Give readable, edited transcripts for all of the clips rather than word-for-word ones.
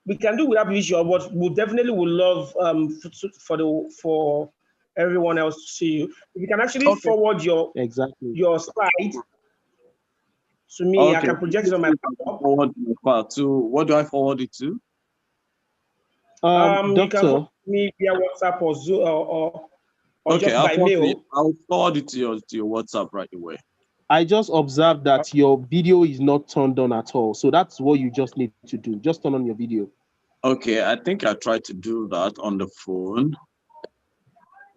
we can do without visual, but we definitely would love for everyone else to see you. If you can actually forward your slide to me, I can project it on my laptop. Forward my file to what do I forward it to? You can forward me via WhatsApp or Zoom or just by mail. I'll forward it to your WhatsApp right away. I just observed that your video is not turned on at all. So that's what you just need to do. Just turn on your video. Okay, I think I tried to do that on the phone,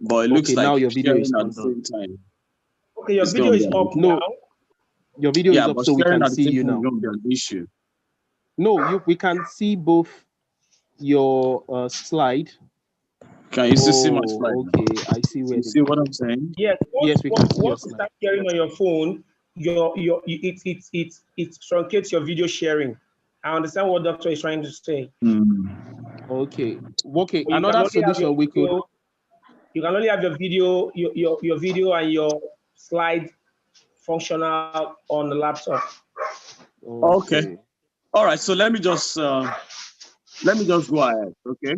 but it looks like now your video is at the same time. Okay, your video is up now. Your video is up, so we can see you now. Won't be an issue. No, we can see both your slide. Can you still see my slide? Okay, I see where. You see what I'm saying? Yes. Yes, we can see your slide. Once you start sharing on your phone, it truncates your video sharing. I understand what doctor is trying to say. Okay. Another solution we could. You can only have your video, your video and your slide functional on the laptop. Okay. All right. So let me just go ahead. Okay.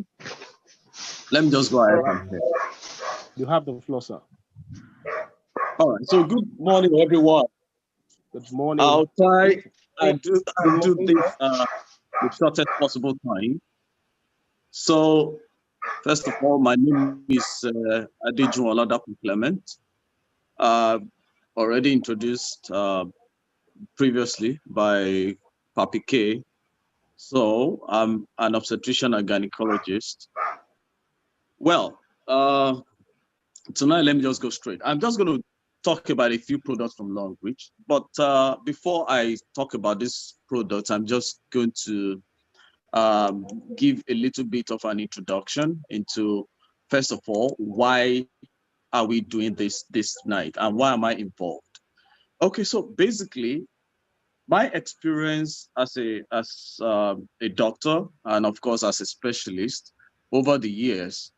Let me just go ahead from here. You have the floor, sir. All right. So good morning, everyone. Good morning. I'll try and do this the shortest possible time. So first of all, my name is ᴇxᴘᴏᴅᴜᴄᴛs. Already introduced previously by Papi K. So I'm an obstetrician and gynecologist. Well, tonight let me just go straight. I'm just going to talk about a few products from Longreach. But before I talk about this product, I'm just going to give a little bit of an introduction into, first of all, why are we doing this night and why am I involved? Okay, so basically, my experience as a doctor and of course as a specialist over the years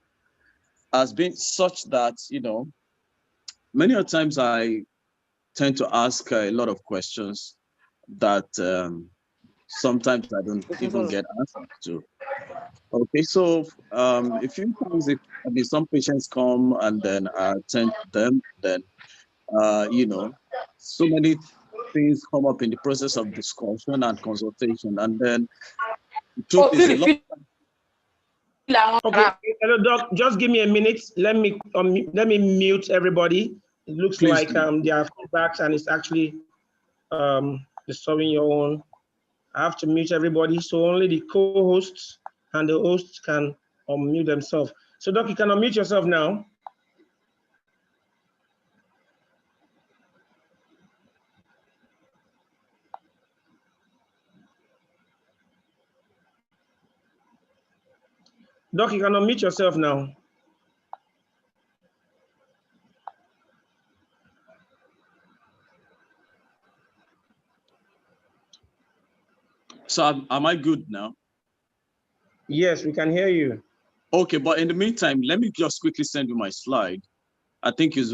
has been such that, you know, many of times I tend to ask a lot of questions that sometimes I don't even get answers to. Okay, so a few times if some patients come and then I attend them, then you know, so many things come up in the process of discussion and consultation, and then the truth is a lot. Okay, hello doc, just give me a minute. Let me mute everybody. It looks like there are feedbacks and it's actually disturbing your own. I have to mute everybody, so only the co-hosts and the hosts can unmute themselves. So doc, you can unmute yourself now. Doc, you can unmute yourself now. So am I good now? Yes, we can hear you. Okay, but in the meantime, let me just quickly send you my slide. I think is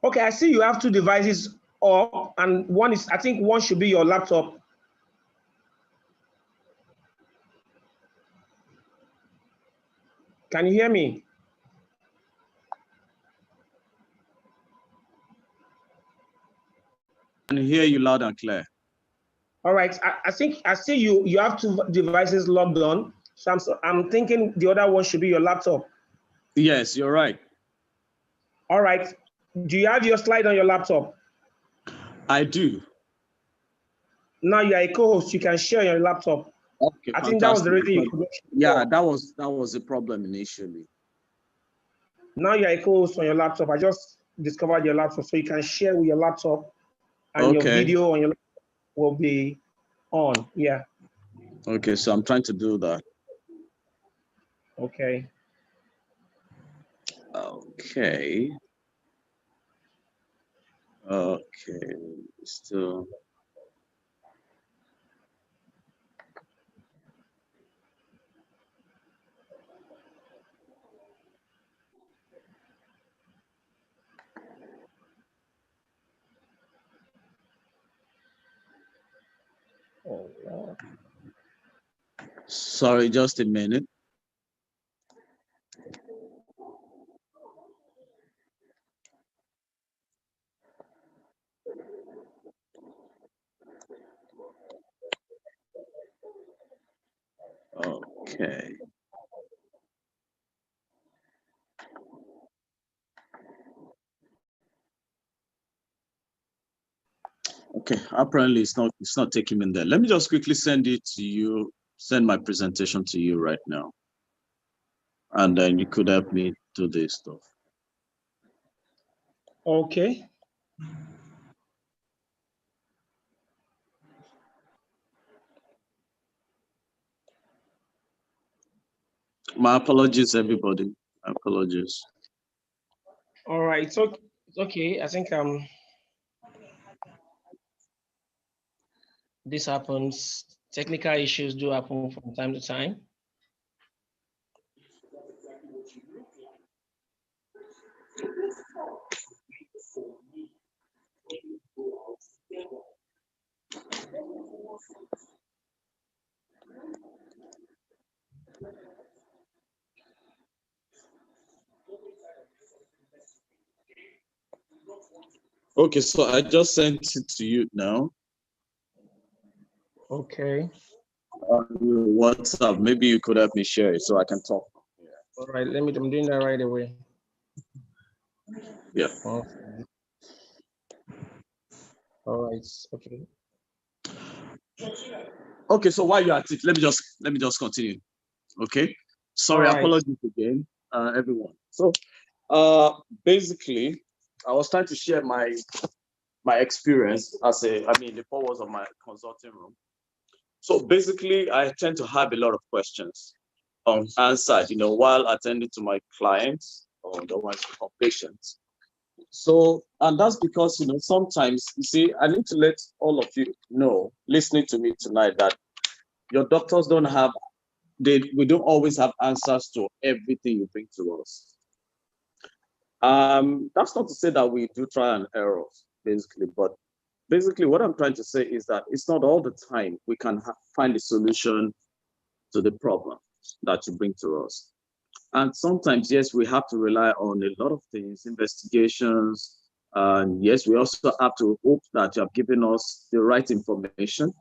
okay. I see you have two devices up, and one is, I think one should be your laptop. Can you hear me? I can hear you loud and clear. All right, I think I see you have two devices logged on. So I'm thinking the other one should be your laptop. Yes, you're right. All right. Do you have your slide on your laptop? I do. Now you are a co-host, you can share your laptop. Okay, I think that was the reason you couldn't. Yeah, that was the problem initially. Now you're a co-host on your laptop. I just discovered your laptop, so you can share with your laptop, and your video on your laptop will be on. Yeah. Okay, so I'm trying to do that. Okay. Okay. Okay. Still. Oh, Lord. Sorry, just a minute. Okay. Okay, apparently it's not taking in there. Let me just quickly send it to you, send my presentation to you right now. And then you could help me do this stuff. Okay. My apologies, everybody. Apologies. All right. So it's okay. I think this happens. Technical issues do happen from time to time. Okay, so I just sent it to you now. Okay. WhatsApp. Maybe you could help me share it so I can talk. All right. I'm doing that right away. Yeah. Okay. All right. Okay. Okay, so while you're at it, let me just continue. Okay. Sorry, All right. apologies again, everyone. So basically I was trying to share my experience as the 4 walls of my consulting room. So basically I tend to have a lot of questions unanswered, while attending to my clients or the ones from patients. So, and that's because, sometimes, you see, I need to let all of you know, listening to me tonight, that your doctors don't have, we don't always have answers to everything you bring to us. That's not to say that we do try and error, basically, but basically what I'm trying to say is that it's not all the time we can find a solution to the problem that you bring to us. And sometimes, yes, we have to rely on a lot of things, investigations. And yes, we also have to hope that you have given us the right information.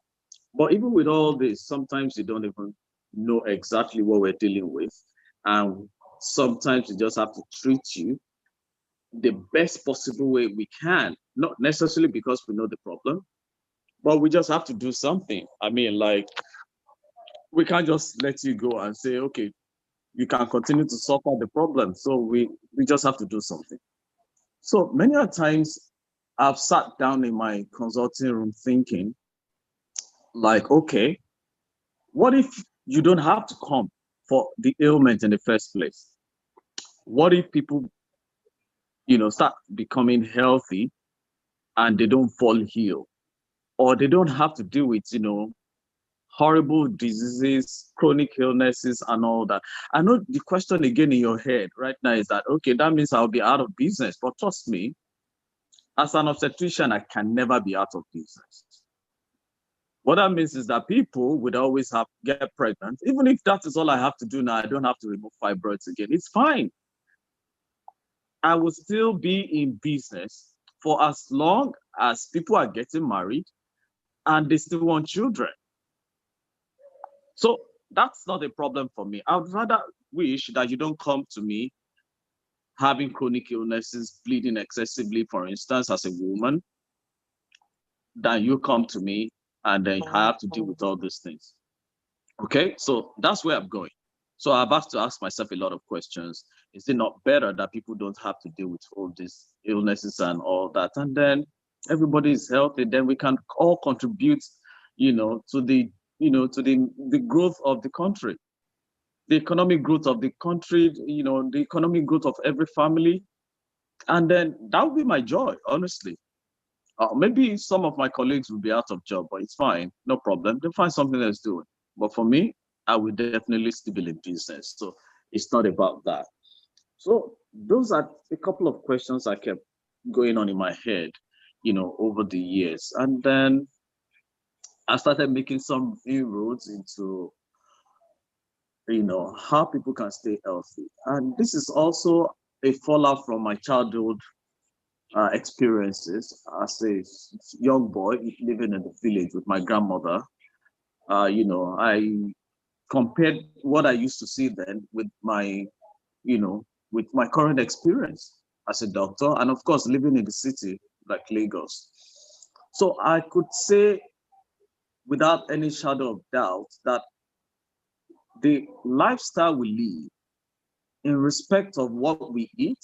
But even with all this, sometimes you don't even know exactly what we're dealing with. And sometimes we just have to treat you the best possible way we can, not necessarily because we know the problem, but we just have to do something. Like, we can't just let you go and say, okay, you can continue to suffer the problem. So we just have to do something. So many a times I've sat down in my consulting room thinking, like, okay, what if you don't have to come for the ailment in the first place? What if people, start becoming healthy and they don't fall ill, or they don't have to deal with, horrible diseases, chronic illnesses, and all that? I know the question again in your head right now is that, okay, that means I'll be out of business. But trust me, as an obstetrician, I can never be out of business. What that means is that people would always get pregnant. Even if that is all I have to do now, I don't have to remove fibroids again. It's fine. I will still be in business for as long as people are getting married and they still want children. So that's not a problem for me. I would rather wish that you don't come to me having chronic illnesses, bleeding excessively, for instance, as a woman, than you come to me and then I have to deal with all these things. Okay, so that's where I'm going. So I've asked to ask myself a lot of questions. Is it not better that people don't have to deal with all these illnesses and all that? And then everybody is healthy, then we can all contribute, to the, to the growth of the country, the economic growth of the country, the economic growth of every family. And then that would be my joy, honestly. Maybe some of my colleagues will be out of job, but it's fine, no problem. They'll find something else to do. But for me, I will definitely still be in business. So it's not about that. So those are a couple of questions I kept going on in my head, over the years. And then I started making some inroads into how people can stay healthy. And this is also a fallout from my childhood experiences as a young boy living in the village with my grandmother. I compared what I used to see then with my, with my current experience as a doctor, and of course living in the city like Lagos. So I could say without any shadow of doubt that the lifestyle we live in respect of what we eat,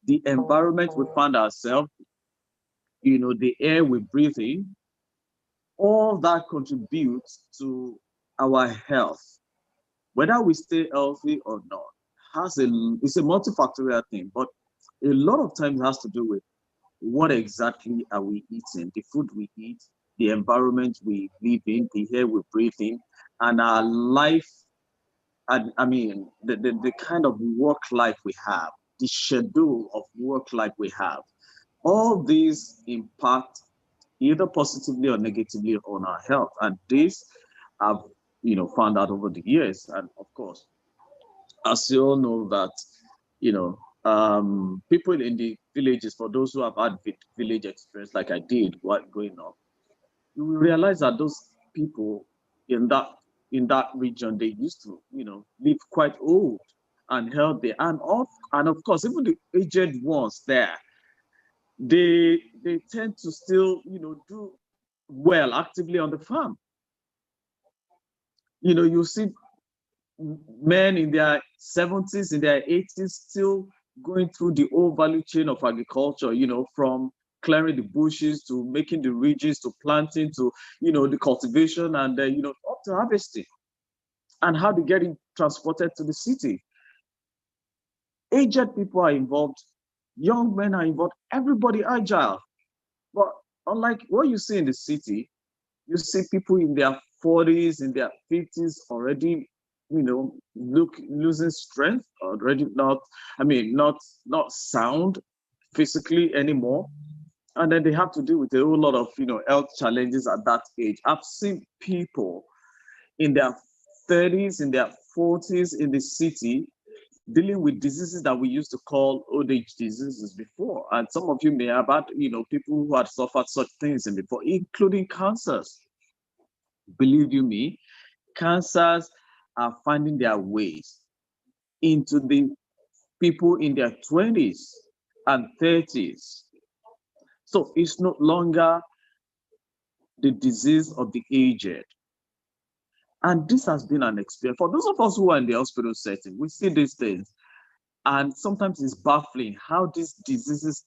the environment we find ourselves, the air we breathe in, all that contributes to our health. Whether we stay healthy or not, it's a multifactorial thing, but a lot of times has to do with what exactly are we eating, the food we eat, the environment we live in, the air we breathe in, and our life, the kind of work life we have, the schedule of work life we have. All these impact either positively or negatively on our health. And this I've found out over the years. And of course, as you all know that, people in the villages, for those who have had village experience like I did while growing up, you will realize that those people in that region, they used to, live quite old and healthy. And of course, even the aged ones there, they tend to still, do well actively on the farm. You see men in their 70s, in their 80s, still going through the whole value chain of agriculture, from clearing the bushes to making the ridges to planting to, the cultivation and, up to harvesting, and how they get it transported to the city. Aged people are involved, young men are involved, everybody agile. But unlike what you see in the city, you see people in their 40s, in their 50s already, losing strength, already not sound physically anymore. And then they have to deal with a whole lot of, health challenges at that age. I've seen people in their 30s, in their 40s in the city dealing with diseases that we used to call old age diseases before. And some of you may have had, people who had suffered such things before, including cancers. Believe you me, cancers are finding their ways into the people in their 20s and 30s. So it's no longer the disease of the aged. And this has been an experience. For those of us who are in the hospital setting, we see these things. And sometimes it's baffling how these diseases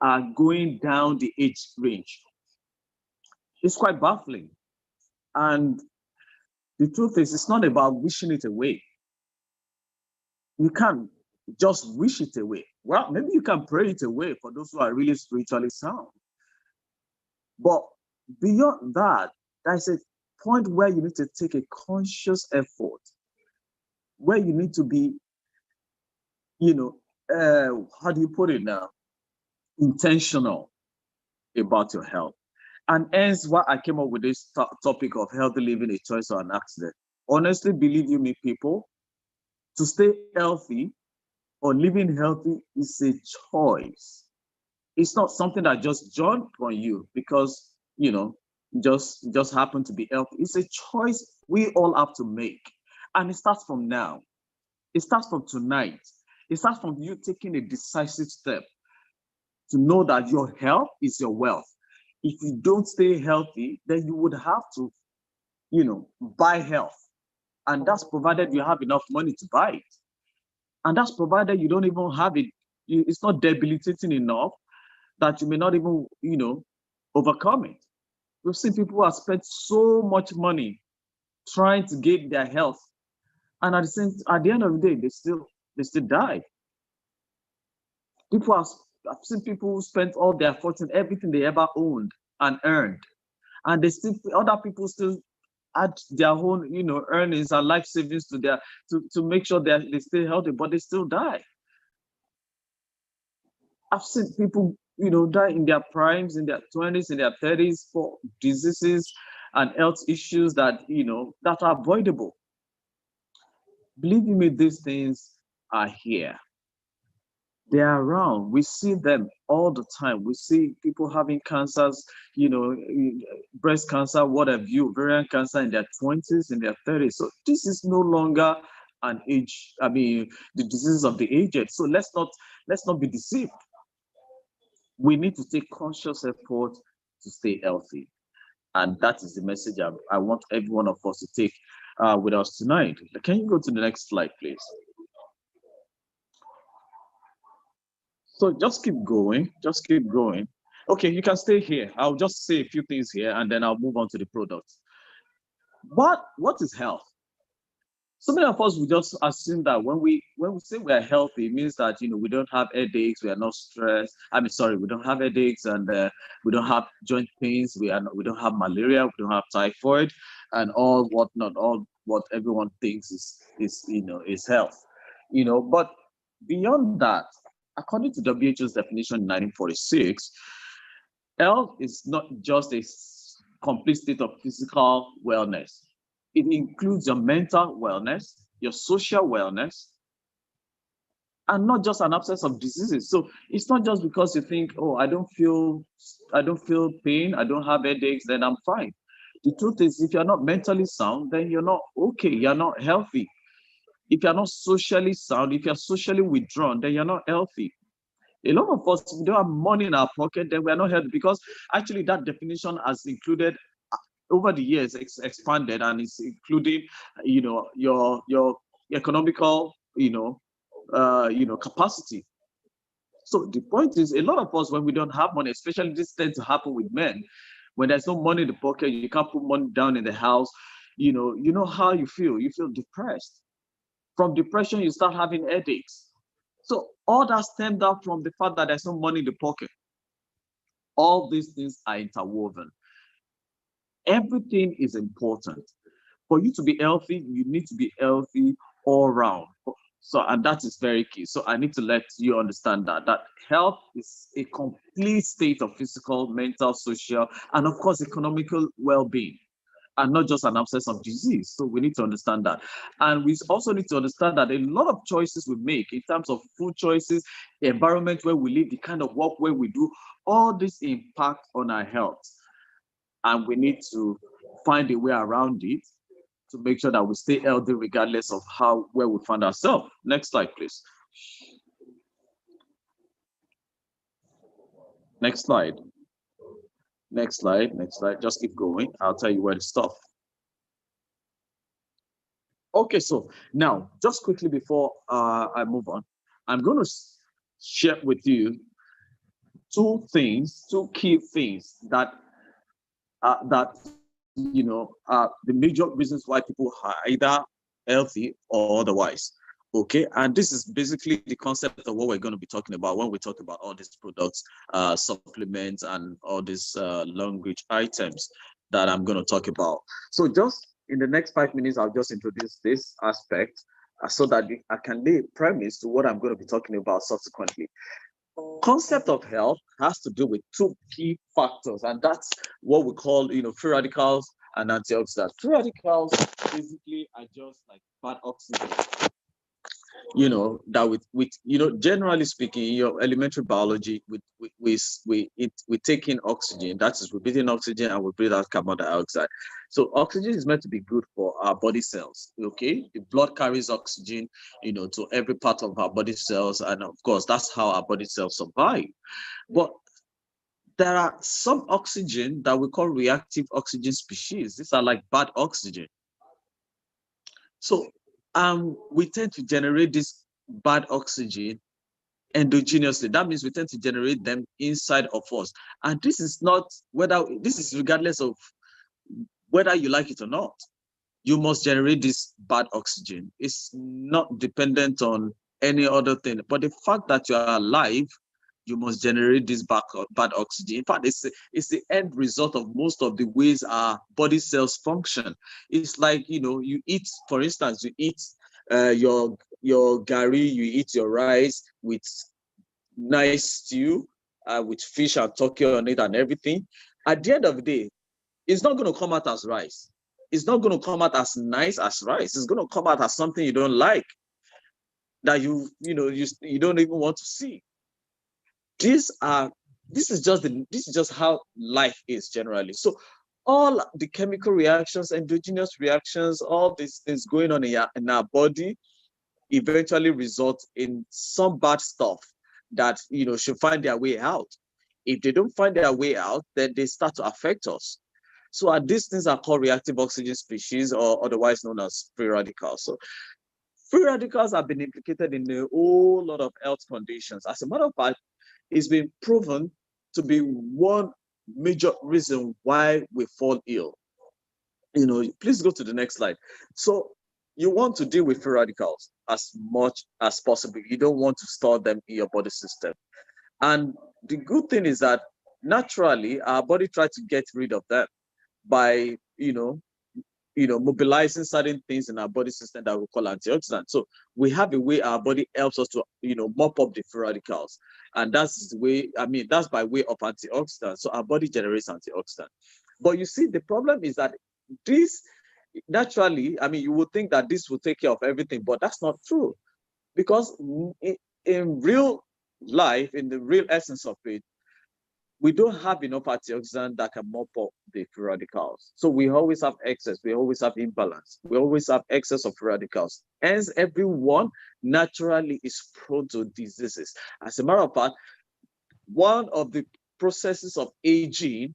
are going down the age range. It's quite baffling. And the truth is, it's not about wishing it away. You can't just wish it away. Well, maybe you can pray it away for those who are really spiritually sound. But beyond that, there's a point where you need to take a conscious effort, where you need to be, how do you put it now? Intentional about your health. And hence why I came up with this topic of healthy living, a choice or an accident. Honestly, believe you me, people, to stay healthy or living healthy is a choice. It's not something that just jumped on you because, just happen to be healthy. It's a choice we all have to make. And it starts from now. It starts from tonight. It starts from you taking a decisive step to know that your health is your wealth. If you don't stay healthy, then you would have to, buy health. And that's provided you have enough money to buy it. And that's provided you don't even have it. It's not debilitating enough that you may not even, overcome it. We've seen people who have spent so much money trying to get their health. And at the end of the day, they still die. I've seen people who spent all their fortune, everything they ever owned and earned. And other people still add their own, earnings and life savings to make sure they stay healthy, but they still die. I've seen people, die in their primes, in their 20s, in their 30s for diseases and health issues that, that are avoidable. Believe me, these things are here. They are around. We see them all the time. We see people having cancers, breast cancer, what have you, ovarian cancer in their 20s, in their 30s. So this is no longer an age, the diseases of the aged. So let's not be deceived. We need to take conscious effort to stay healthy. And that is the message I want every one of us to take with us tonight. Can you go to the next slide, please? So just keep going, just keep going. Okay, you can stay here. I'll just say a few things here and then I'll move on to the products. What is health? So many of us will just assume that when we say we are healthy, it means that we don't have headaches, we are not stressed. We don't have headaches and we don't have joint pains, we don't have malaria, we don't have typhoid, and all whatnot, all what everyone thinks is health. But beyond that, according to WHO's definition in 1946, health is not just a complete state of physical wellness. It includes your mental wellness, your social wellness, and not just an absence of diseases. So it's not just because you think, oh, I don't feel pain, I don't have headaches, then I'm fine. The truth is, if you're not mentally sound, then you're not okay, you're not healthy. If you're not socially sound, if you're socially withdrawn, then you're not healthy. A lot of us, we don't have money in our pocket, then we're not healthy, because actually that definition has included over the years expanded, and it's including your economical capacity. So the point is, a lot of us, when we don't have money, especially this tends to happen with men, when there's no money in the pocket, you can't put money down in the house, you know how you feel depressed. From depression, you start having headaches. So all that stemmed out from the fact that there's no money in the pocket. All these things are interwoven. Everything is important. For you to be healthy, you need to be healthy all around. So, and that is very key. So I need to let you understand that health is a complete state of physical, mental, social, and of course, economical well-being, and not just an absence of disease. So we need to understand that. And we also need to understand that a lot of choices we make in terms of food choices, the environment where we live, the kind of work where we do, all this impact on our health. And we need to find a way around it to make sure that we stay healthy regardless of where we find ourselves. Next slide, please. Next slide. Next slide, next slide. Just keep going. I'll tell you where to stop. Okay, so now, just quickly before I move on, I'm going to share with you two key things that the major reasons why people are either healthy or otherwise. Okay, and this is basically the concept of what we're going to be talking about when we talk about all these products, supplements, and all these long-reach items that I'm going to talk about. So just in the next 5 minutes, I'll just introduce this aspect so that I can lay a premise to what I'm going to be talking about subsequently. Concept of health has to do with two key factors, and that's what we call, free radicals and antioxidants. Free radicals basically are just like bad oxygen. That generally speaking, in your elementary biology, we take in oxygen. That is, we breathe in oxygen and we breathe out carbon dioxide. So oxygen is meant to be good for our body cells. Okay, the blood carries oxygen, to every part of our body cells, and of course, that's how our body cells survive. But there are some oxygen that we call reactive oxygen species. These are like bad oxygen. So we tend to generate this bad oxygen endogenously. That means we tend to generate them inside of us. And this is regardless of whether you like it or not. You must generate this bad oxygen. It's not dependent on any other thing. But the fact that you are alive, you must generate this bad oxygen. In fact, it's the end result of most of the ways our body cells function. It's like, you eat, for instance, you eat your gari, you eat your rice with nice stew, with fish and turkey on it and everything. At the end of the day, it's not going to come out as rice. it's not going to come out as nice as rice. It's going to come out as something you don't like, that you don't even want to see. This is just how life is generally. So all the chemical reactions, endogenous reactions, all these things going on in our body eventually result in some bad stuff that should find their way out. If they don't find their way out, then they start to affect us. So these things are called reactive oxygen species, or otherwise known as free radicals. So free radicals have been implicated in a whole lot of health conditions. As a matter of fact, it's been proven to be one major reason why we fall ill. Please go to the next slide. So you want to deal with free radicals as much as possible. You don't want to store them in your body system. And the good thing is that naturally our body tries to get rid of them by mobilizing certain things in our body system that we call antioxidants. So we have a way our body helps us to mop up the free radicals, and that's the way. That's by way of antioxidants. So our body generates antioxidants. But you see, the problem is that this naturally, you would think that this will take care of everything, but that's not true, because in real life, in the real essence of it, we don't have enough antioxidant that can mop up the free radicals. So we always have excess, we always have imbalance, we always have excess of free radicals. Hence, everyone naturally is prone to diseases. As a matter of fact, one of the processes of aging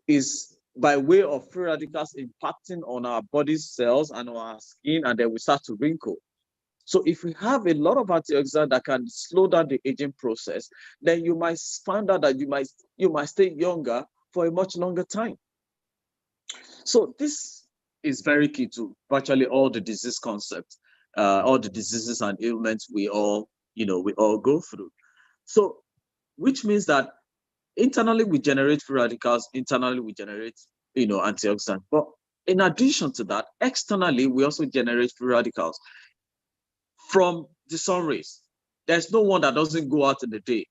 is by way of free radicals impacting on our body cells and on our skin, and then we start to wrinkle. So if we have a lot of antioxidants that can slow down the aging process, then you might find out that you might stay younger for a much longer time. So this is very key to virtually all the disease concepts, all the diseases and ailments we all go through. So, which means that internally we generate free radicals, internally we generate antioxidants. But in addition to that, externally we also generate free radicals from the sun rays. There's no one that doesn't go out in the day.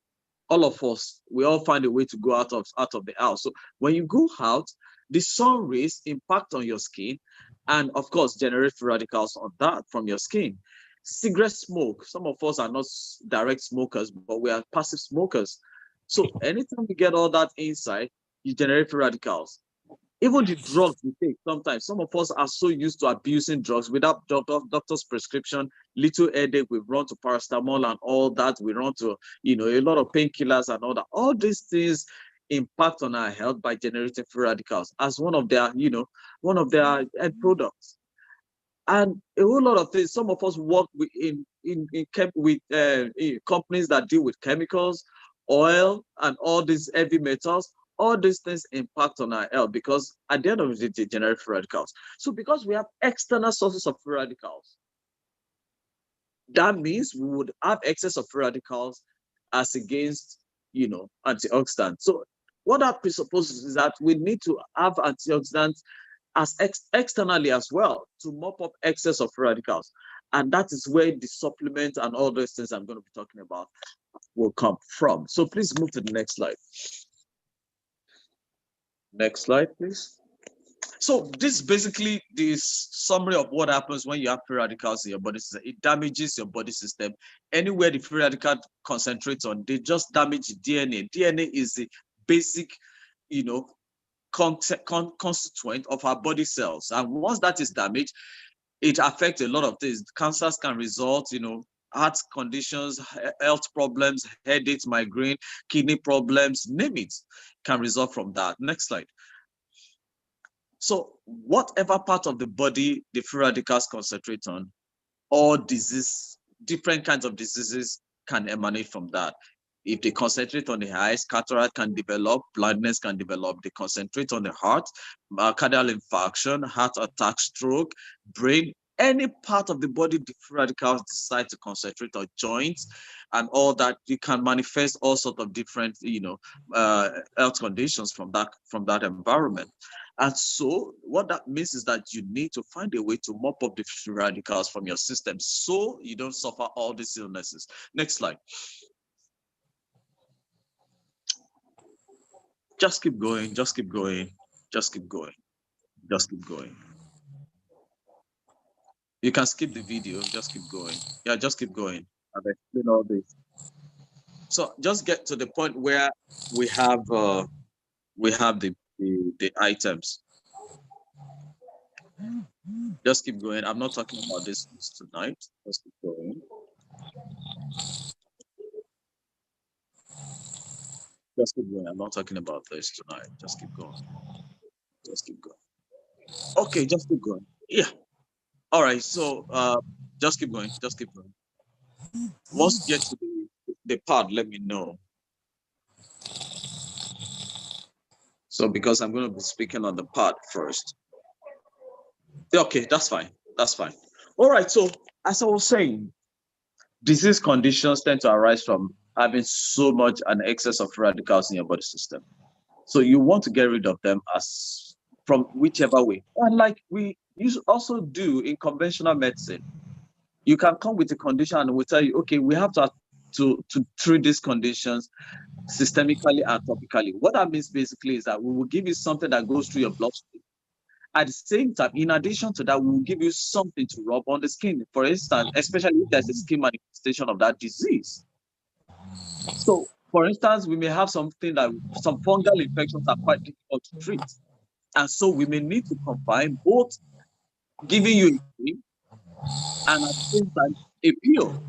All of us, we all find a way to go out of the house. So when you go out, the sun rays impact on your skin, and of course generate free radicals on that from your skin. Cigarette smoke. Some of us are not direct smokers, but we are passive smokers. So anytime you get all that inside, you generate free radicals. Even the drugs we take, sometimes some of us are so used to abusing drugs without doctor's prescription. Little headache, we run to paracetamol and all that. We run to a lot of painkillers and all that. All these things impact on our health by generating free radicals as one of their end products. And a whole lot of things. Some of us work with companies that deal with chemicals, oil, and all these heavy metals. All these things impact on our health because at the end of the day, they generate free radicals. So because we have external sources of free radicals, that means we would have excess of free radicals as against, antioxidants. So what that presupposes is that we need to have antioxidants as externally as well to mop up excess of free radicals. And that is where the supplement and all those things I'm going to be talking about will come from. So please move to the next slide. Next slide, please. So this is basically the summary of what happens when you have free radicals in your body system. It damages your body system. Anywhere the free radical concentrates on, they just damage DNA. DNA is the basic, constituent of our body cells. And once that is damaged, it affects a lot of things. Cancers can result, heart conditions, health problems, headaches, migraine, kidney problems, name it, can result from that. Next slide. So whatever part of the body the free radicals concentrate on, all different kinds of diseases can emanate from that. If they concentrate on the eyes, cataract can develop, blindness can develop. They concentrate on the heart, myocardial infarction, heart attack, stroke, brain, any part of the body the free radicals decide to concentrate on, joints and all that, you can manifest all sorts of different health conditions from that environment. And so what that means is that you need to find a way to mop up the free radicals from your system so you don't suffer all these illnesses. Next slide. Just keep going, just keep going, just keep going. Just keep going. You can skip the video, just keep going. Yeah, just keep going. I've explained all this. So just get to the point where we have the items. Just keep going. I'm not talking about this tonight. Just keep going. Just keep going. I'm not talking about this tonight. Just keep going. Just keep going. Okay, just keep going. Yeah. All right. So just keep going. Just keep going. Once you get to the part, let me know. So because I'm going to be speaking on the part first. Okay, that's fine. That's fine. All right. So as I was saying, disease conditions tend to arise from having so much an excess of radicals in your body system. So you want to get rid of them as from whichever way. And like we also do in conventional medicine, you can come with a condition and we'll tell you, okay, we have to treat these conditions systemically and topically. What that means basically is that we will give you something that goes through your bloodstream. At the same time, in addition to that, we will give you something to rub on the skin. For instance, especially if there's a skin manifestation of that disease. So, for instance, we may have something that some fungal infections are quite difficult to treat. And so we may need to combine both giving you a cream and at the same time a pill.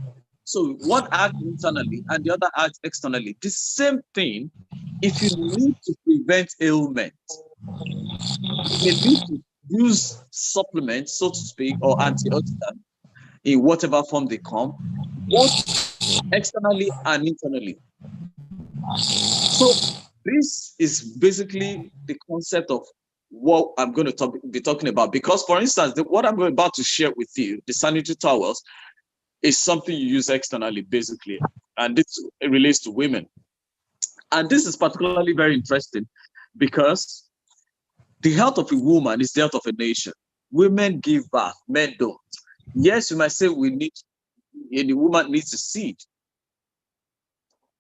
So one acts internally and the other acts externally. The same thing, if you need to prevent ailment, you need to use supplements, so to speak, or antioxidants in whatever form they come, both externally and internally. So this is basically the concept of what I'm going to be talking about. Because, for instance, what I'm about to share with you, the sanitary towels, is something you use externally, basically. And this relates to women. And this is particularly very interesting because the health of a woman is the health of a nation. Women give birth, men don't. Yes, you might say the woman needs a seed.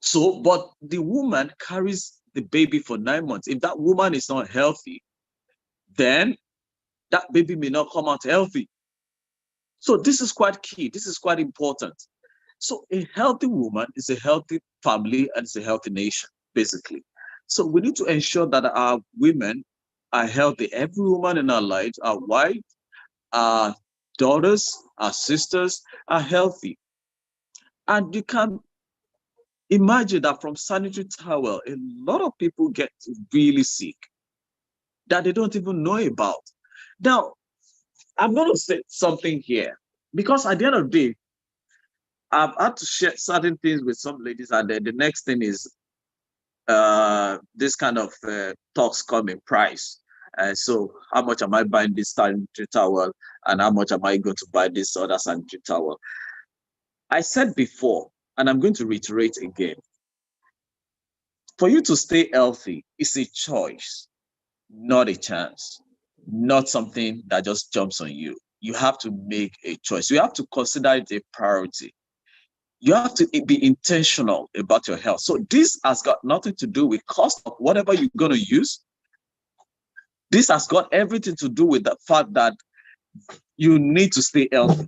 So, but the woman carries the baby for 9 months. If that woman is not healthy, then that baby may not come out healthy. So this is quite key. This is quite important. So a healthy woman is a healthy family and it's a healthy nation, basically. So we need to ensure that our women are healthy. Every woman in our lives, our wife, our daughters, our sisters are healthy. And you can imagine that from sanitary towel, a lot of people get really sick that they don't even know about. Now, I'm going to say something here because at the end of the day, I've had to share certain things with some ladies, and then the next thing is this kind of talks come in price. So how much am I buying this sanitary towel, and how much am I going to buy this other sanitary towel? I said before, and I'm going to reiterate again, for you to stay healthy, it's a choice, not a chance, not something that just jumps on you. You have to make a choice. You have to consider it a priority. You have to be intentional about your health. So this has got nothing to do with cost of whatever you're going to use. This has got everything to do with the fact that you need to stay healthy.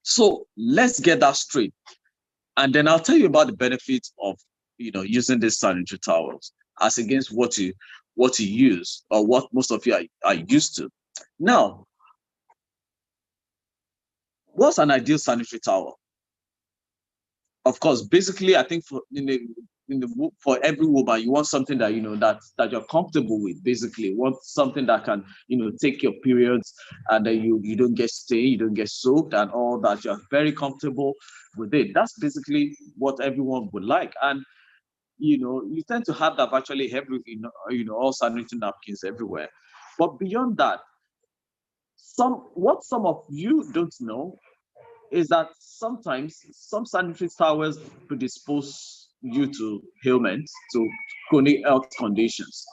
So let's get that straight. And then I'll tell you about the benefits of using these sanitary towels as against what you use or what most of you are used to. Now, what's an ideal sanitary towel? Of course, basically, I think for every woman, you want something that that you're comfortable with. Basically, you want something that can take your periods, and then you don't get stained, you don't get soaked, and all that. You're very comfortable with it. That's basically what everyone would like, and you tend to have that virtually every all sanitary napkins everywhere. But beyond that, what some of you don't know is that sometimes some sanitary towels predispose you to ailments, to chronic health conditions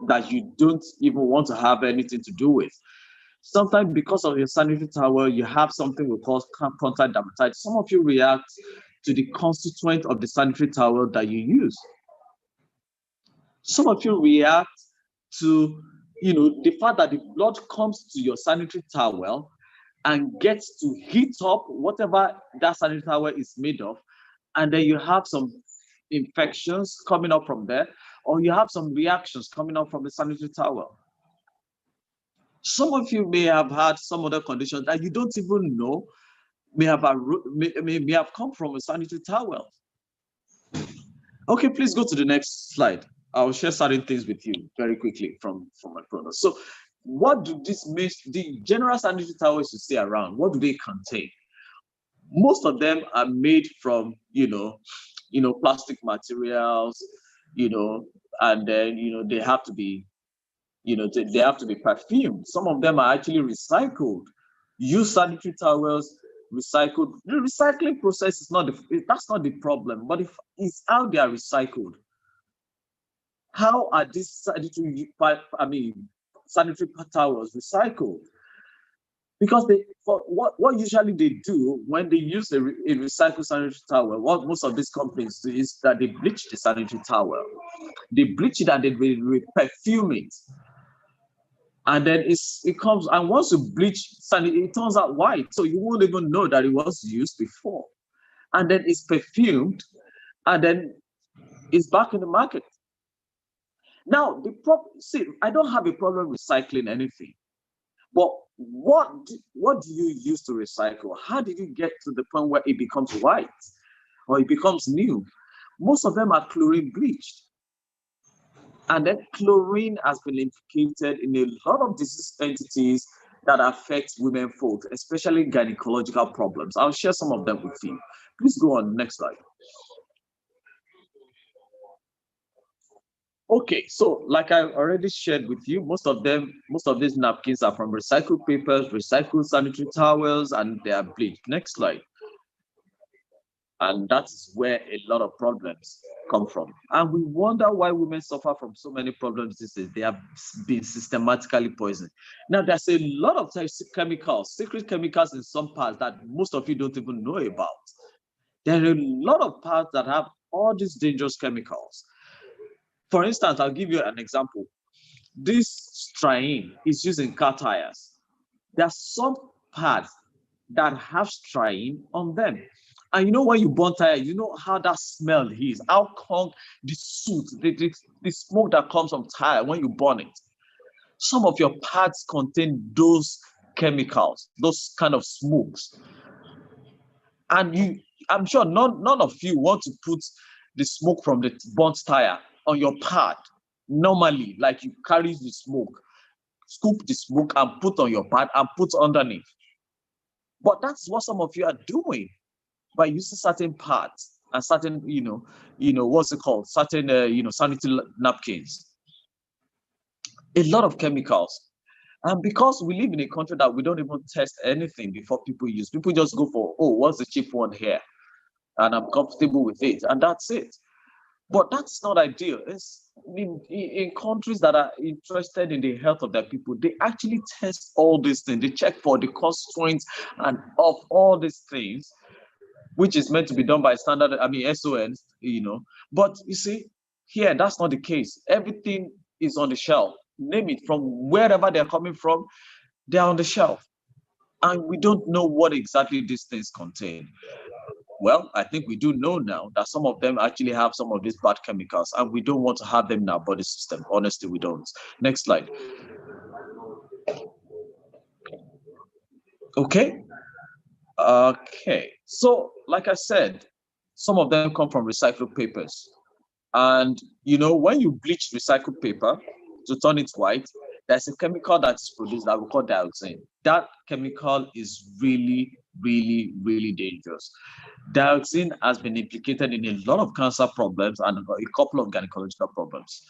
that you don't even want to have anything to do with. Sometimes because of your sanitary towel, you have something we call contact dermatitis. Some of you react to the constituent of the sanitary towel that you use. Some of you react to the fact that the blood comes to your sanitary towel and gets to heat up whatever that sanitary towel is made of, and then you have some infections coming up from there, or you have some reactions coming up from the sanitary towel. Some of you may have had some other conditions that you don't even know may have come from a sanitary towel. Okay, please go to the next slide. I'll share certain things with you very quickly from my products. So what do the general sanitary towels you see around, what do they contain? Most of them are made from, plastic materials, and then, they have to be, they have to be perfumed. Some of them are actually recycled. Used sanitary towels, recycled. The recycling process is that's not the problem, but if it's how they are recycled. How are these sanitary towels recycled? Because what usually they do when they use a recycled sanitary towel, what most of these companies do is that they bleach the sanitary towel. They bleach it and they perfume it. And then it comes, and once you bleach sanitary, it turns out white. So you won't even know that it was used before. And then it's perfumed, and then it's back in the market. Now, I don't have a problem recycling anything. But what do you use to recycle? How did you get to the point where it becomes white or it becomes new? Most of them are chlorine bleached. And then chlorine has been implicated in a lot of disease entities that affect women folk, especially gynecological problems. I'll share some of them with you. Please go on, next slide. Okay, so like I already shared with you, most of these napkins are from recycled papers, recycled sanitary towels, and they are bleached. Next slide. And that's where a lot of problems come from. And we wonder why women suffer from so many problems these days. They have been systematically poisoned. Now, there's a lot of chemicals, secret chemicals in some parts that most of you don't even know about. There are a lot of parts that have all these dangerous chemicals. For instance, I'll give you an example. This striene is used in car tires. There are some parts that have striene on them. And when you burn tire, you know how that smell is, how come the soot, the smoke that comes from tire when you burn it. Some of your parts contain those chemicals, those kind of smokes. And I'm sure none of you want to put the smoke from the burnt tire on your part. Normally, like you carry the smoke, scoop the smoke and put on your part and put underneath. But that's what some of you are doing by using certain parts and certain, what's it called? Certain, sanitary napkins. A lot of chemicals. And because we live in a country that we don't even test anything before people use, people just go for, what's the cheap one here? And I'm comfortable with it. And that's it. But that's not ideal. In countries that are interested in the health of their people, they actually test all these things. They check for the constraints and of all these things, which is meant to be done by standard, SONs, But you see, here, that's not the case. Everything is on the shelf. Name it, from wherever they're coming from, they're on the shelf. And we don't know what exactly these things contain. Well, I think we do know now that some of them actually have some of these bad chemicals, and we don't want to have them in our body system. Honestly, we don't. Next slide. Okay. So, like I said, some of them come from recycled papers. And, when you bleach recycled paper to turn it white, there's a chemical that's produced that we call dioxin. That chemical is really, really, really dangerous. Dioxin has been implicated in a lot of cancer problems and a couple of gynecological problems.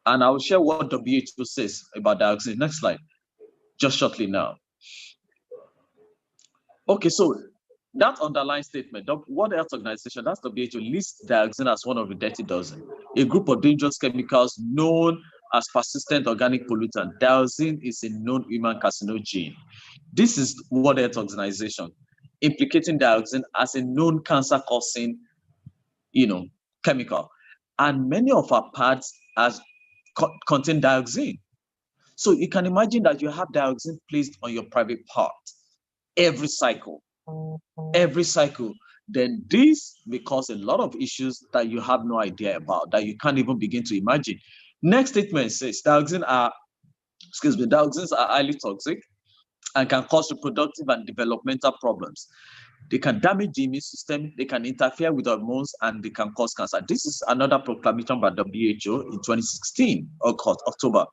And I will share what WHO says about dioxin. Next slide, just shortly now. Okay, so that underlying statement, World Health Organization, that's WHO, lists dioxin as one of the dirty dozen, a group of dangerous chemicals known as persistent organic pollutant. Dioxin is a known human carcinogen. This is World Health Organization implicating dioxin as a known cancer-causing, chemical. And many of our parts contain dioxin. So you can imagine that you have dioxin placed on your private part every cycle. Then this may cause a lot of issues that you have no idea about, that you can't even begin to imagine. Next statement says dioxins are highly toxic and can cause reproductive and developmental problems. They can damage the immune system, they can interfere with hormones, and they can cause cancer. This is another proclamation by WHO in 2016, October.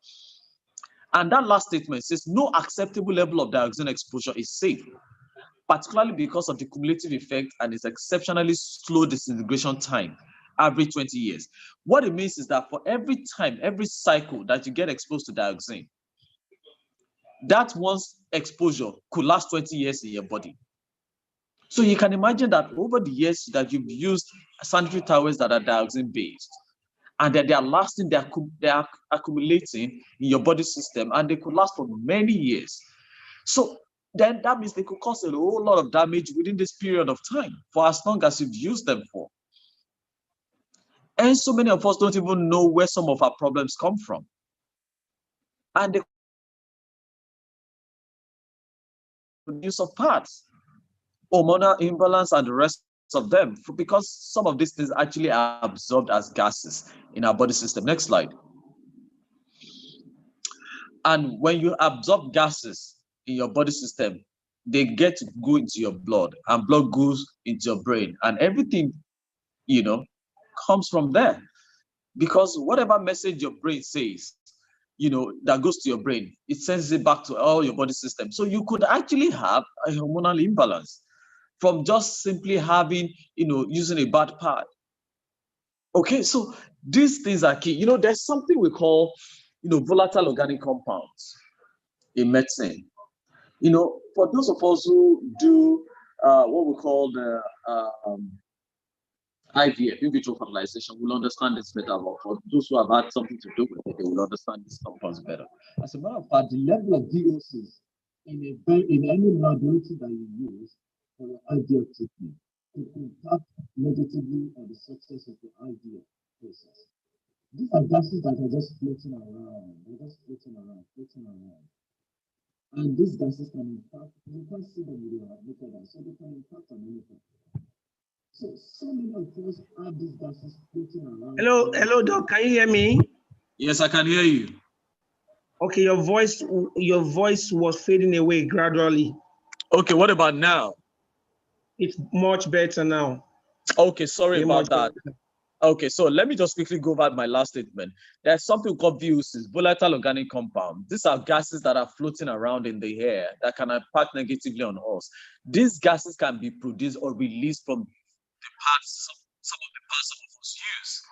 And that last statement says no acceptable level of dioxin exposure is safe, particularly because of the cumulative effect and its exceptionally slow disintegration time, average 20 years. What it means is that for every cycle that you get exposed to dioxin, that one's exposure could last 20 years in your body. So you can imagine that over the years that you've used sanitary towels that are dioxin based, and that they are lasting, they are accumulating in your body system, and they could last for many years. So then that means they could cause a whole lot of damage within this period of time for as long as you've used them for. And so many of us don't even know where some of our problems come from. And the use of parts, hormonal imbalance, and the rest of them, because some of these things actually are absorbed as gases in our body system. Next slide. And when you absorb gases in your body system, they get to go into your blood, and blood goes into your brain, and everything, comes from there. Because whatever message your brain says, that goes to your brain, it sends it back to all your body system. So you could actually have a hormonal imbalance from just simply having, using a bad pad. Okay, so these things are key. There's something we call, volatile organic compounds in medicine. For those of us who do what we call the IVF, in vitro fertilization, will understand this better. But for those who have had something to do with it, they will understand these compounds better. As a matter of fact, the level of Dioxins in any modality that you use for your IVF treatment could impact negatively on the success of the IVF process. These are gases that are just floating around. They're just floating around. And these gases can impact, you can't see them with your naked eye, so they can impact on anything. So many of us have these gases floating around. Hello, Doc. Can you hear me? Yes, I can hear you. Okay, your voice was fading away gradually. Okay, what about now? It's much better now. Okay, sorry about that. Better. Okay, so let me just quickly go over my last statement. There's something called VOCs, volatile organic compounds. These are gases that are floating around in the air that can impact negatively on us. These gases can be produced or released from the parts, some of the parts some of us use.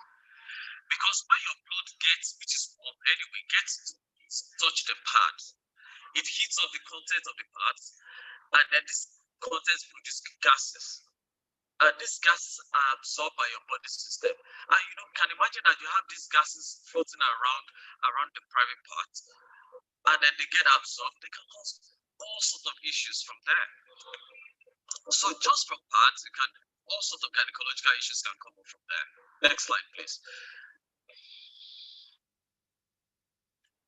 Because when your blood which is warm anyway, touch the part, it heats up the content of the parts, and then this content produces gases. And these gases are absorbed by your body system. And you can imagine that you have these gases floating around the private parts, and then they get absorbed. They can cause all sorts of issues from there. So just from parts, all sorts of gynecological issues can come up from there. Next slide, please.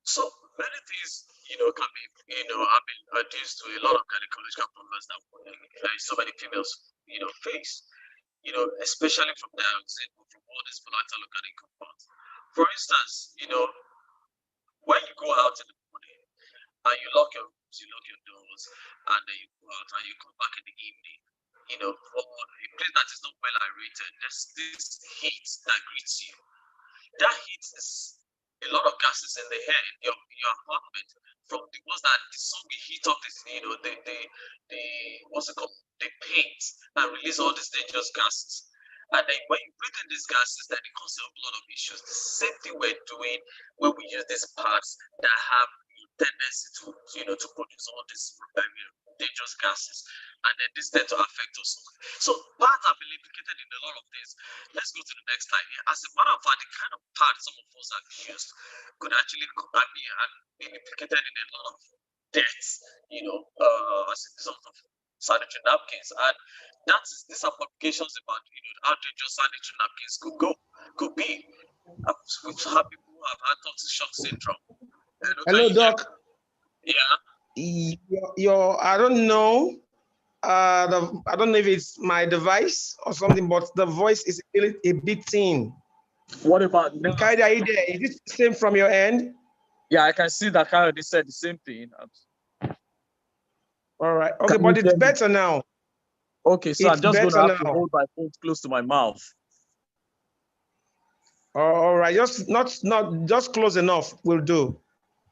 So many things, can be, have been reduced to a lot of gynecological problems that so many females, face, especially from dioxin or from all these volatile organic compounds. For instance, when you go out in the morning and you lock your rooms, you lock your doors, and then you go out and you come back in the evening, for a place that is not well aerated, there's this heat that greets you. That heat is a lot of gases in the air in your apartment, from the ones that the sun will heat up this, they paint and release all these dangerous gases. And then when you breathe in these gases, then it causes a lot of issues. The same thing we're doing when we use these parts that have tendency to produce all these dangerous gases, and then this tend to affect us. So parts have been implicated in a lot of things. Let's go to the next slide here. As a matter of fact, the kind of parts some of us have used could actually be implicated in a lot of deaths, as a result of sanitary napkins. And these are publications about how dangerous sanitary napkins could be. We've had people who have had toxic shock syndrome Hello, Doc. Yeah. Your I don't know. I don't know if it's my device or something, but the voice is a bit thin. What about now? Kaide, are you there? Is it the same from your end? Yeah, I can see that Kayode said the same thing. All right. Okay, Can but you it's hear me? better now. Okay, so It's I'm just going to better have to now. hold my phone close to my mouth. All right. Just not just close enough will do.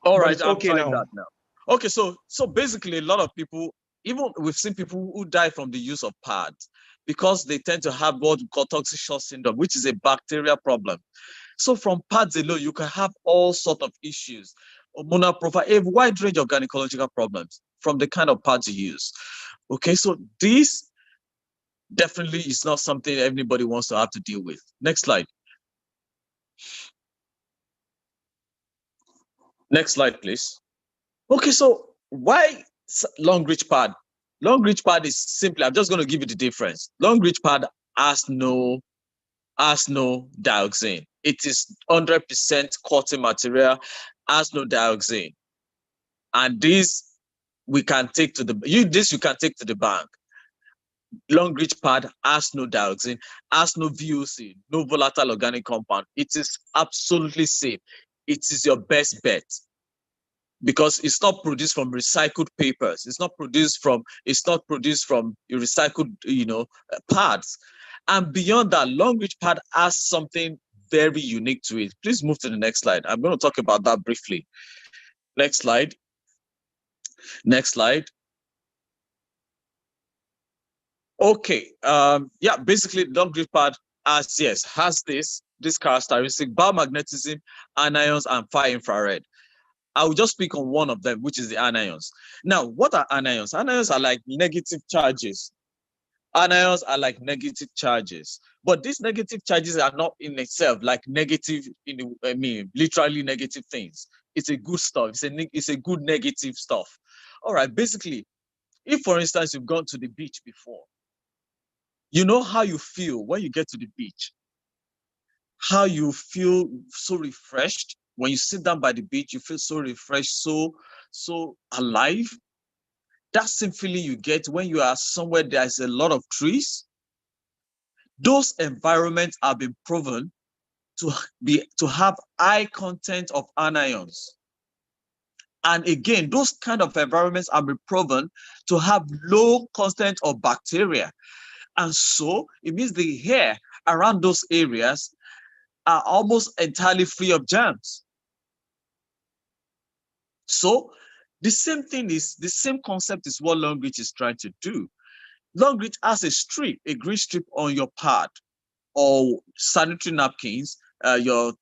All But right, it's I'm okay trying now. that now. Okay, so basically a lot of people, even we've seen people who die from the use of pads because they tend to have what we call toxic shock syndrome, which is a bacteria problem. So from pads alone, you can have all sorts of issues, hormonal profile, a wide range of gynecological problems from the kind of pads you use. Okay, so this definitely is not something everybody wants to have to deal with. Next slide. Next slide, please. Okay, so why long reach pad? Long reach pad is simply, I'm just going to give you the difference. Long reach pad has no dioxin. It is 100% cotton material, has no dioxin. And this we can take to the bank. Long reach pad has no dioxin, has no VOC, no volatile organic compound. It is absolutely safe. It is your best bet because it's not produced from recycled papers. It's not produced from recycled, pads. And beyond that, long reach pad has something very unique to it. Please move to the next slide. I'm going to talk about that briefly. Next slide. Next slide. Okay. Yeah, basically long reach pad has this characteristic: biomagnetism, anions, and far infrared. I will just speak on one of them, which is the anions. Now, what are anions? Anions are like negative charges. Anions are like negative charges. But these negative charges are not in itself like negative, literally negative things. It's a good stuff. It's a good negative stuff. All right, basically, if for instance, you've gone to the beach before, you know how you feel when you get to the beach, how you feel so refreshed. When you sit down by the beach, you feel so refreshed, so alive. That same feeling you get when you are somewhere there's a lot of trees. Those environments have been proven to have high content of anions. And again, those kind of environments have been proven to have low content of bacteria. And so it means the air around those areas are almost entirely free of germs. So the same concept is what long reach is trying to do. Long reach has a green strip on your pad or sanitary napkins, what